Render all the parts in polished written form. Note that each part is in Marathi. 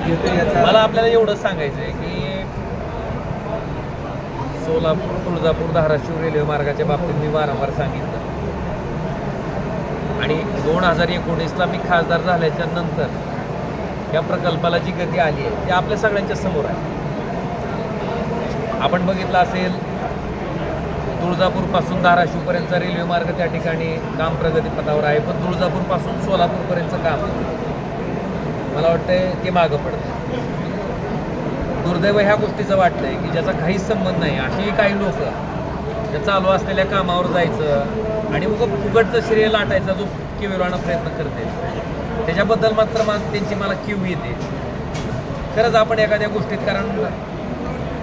मला आपल्याला एवढंच सांगायचं आहे की सोलापूर तुळजापूर धाराशिव रेल्वे मार्गाच्या बाबतीत मी वारंवार सांगितलं आणि 2019ला मी खासदार झाल्याच्या नंतर या प्रकल्पाला जी गती आली आहे ती आपल्या सगळ्यांच्या समोर आहे. आपण बघितलं असेल तुळजापूरपासून धाराशिवपर्यंतचा रेल्वे मार्ग त्या ठिकाणी काम प्रगतीपथावर आहे, पण तुळजापूरपासून सोलापूरपर्यंतचं काम मला वाटतंय ते मागं पडतं. दुर्दैव ह्या गोष्टीचं वाटतंय की ज्याचा काहीच संबंध नाही अशी काही लोक त्या चालू असलेल्या कामावर जायचं आणि उगं फुकटचं श्रेय लाटायचा जो केविलवाना प्रयत्न करते त्याच्याबद्दल मात्र त्यांची मला कीव येते. खरंच आपण एखाद्या गोष्टीत, कारण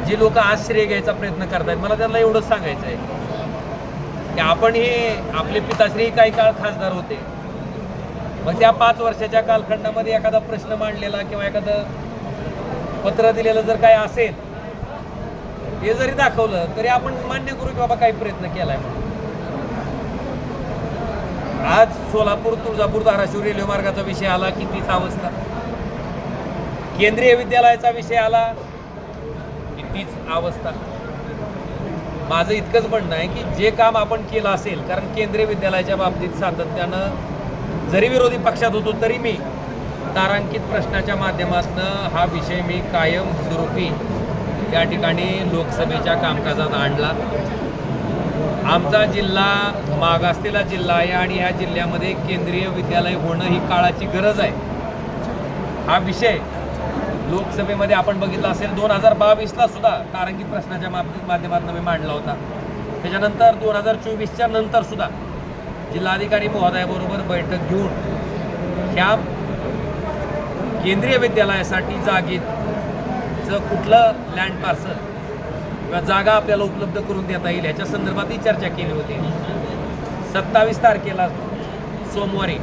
जी लोक आज श्रेय घ्यायचा प्रयत्न करतायत मला त्यांना एवढंच सांगायचं आहे की आपण हे आपले पिताश्री काही काळ खासदार होते, मग त्या 5 वर्षाच्या कालखंडामध्ये एखादा प्रश्न मांडलेला किंवा एखादं पत्र दिलेलं जर काय असेल हे जरी दाखवलं तरी आपण मान्य करू की बाबा काही प्रयत्न केलाय म्हणून. आज सोलापूर तुळजापूर धाराशिव रेल्वे मार्गाचा विषय आला की तीच अवस्था, केंद्रीय विद्यालयाचा विषय आला की तीच अवस्था. माझं इतकंच म्हणणं आहे की जे काम आपण केलं असेल, कारण केंद्रीय विद्यालयाच्या बाबतीत सातत्यानं जरी विरोधी पक्षात होतो तरी मी तारांकित प्रश्नाच्या माध्यमातून हा विषय मी कायमस्वरूपी त्या ठिकाणी लोकसभेच्या कामकाजात आणला. आमचा जिल्हा मागासलेला जिल्हा आहे आणि ह्या जिल्ह्यामध्ये केंद्रीय विद्यालय होणं ही काळाची गरज आहे. हा विषय लोकसभेमध्ये आपण बघितला असेल 2022ला सुद्धा तारांकित प्रश्नाच्या माध्यमातून मी मांडला होता. त्याच्यानंतर 2024च्या नंतर सुद्धा जिल्हाधिकारी महोदयाबरोबर बैठक घेऊन ह्या केंद्रीय विद्यालयासाठी जागेचं कुठलं लँड पार्सल किंवा जागा आपल्याला उपलब्ध करून देता येईल ह्याच्या संदर्भातही चर्चा केली होती. 27 तारखेला सोमवारी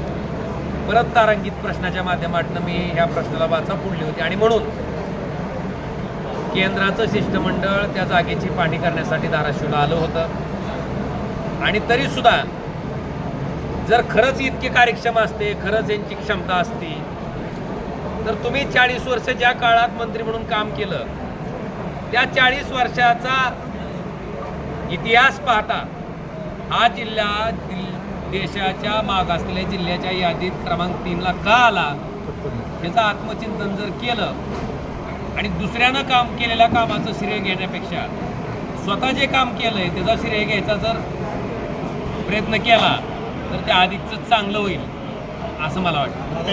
परत तारांकित प्रश्नाच्या माध्यमातून मी ह्या प्रश्नाला वाचा फोडली होती आणि म्हणून केंद्राचं शिष्टमंडळ त्या जागेची पाहणी करण्यासाठी धाराशिवला आलं होतं. आणि तरीसुद्धा जर खरंच इतके कार्यक्षम असते, खरंच यांची क्षमता असती तर तुम्ही 40 वर्ष ज्या काळात मंत्री म्हणून काम केलं त्या 40 वर्षाचा इतिहास पाहता हा जिल्हा देशाच्या मागासलेल्या जिल्ह्याच्या यादीत क्रमांक 3ला का आला याचं आत्मचिंतन जर केलं आणि दुसऱ्यानं काम केलेल्या कामाचं श्रेय घेण्यापेक्षा स्वतः जे काम केलंय त्याचा श्रेय घ्यायचा जर प्रयत्न केला तर ते अधिकच चांगलं होईल असं मला वाटतं.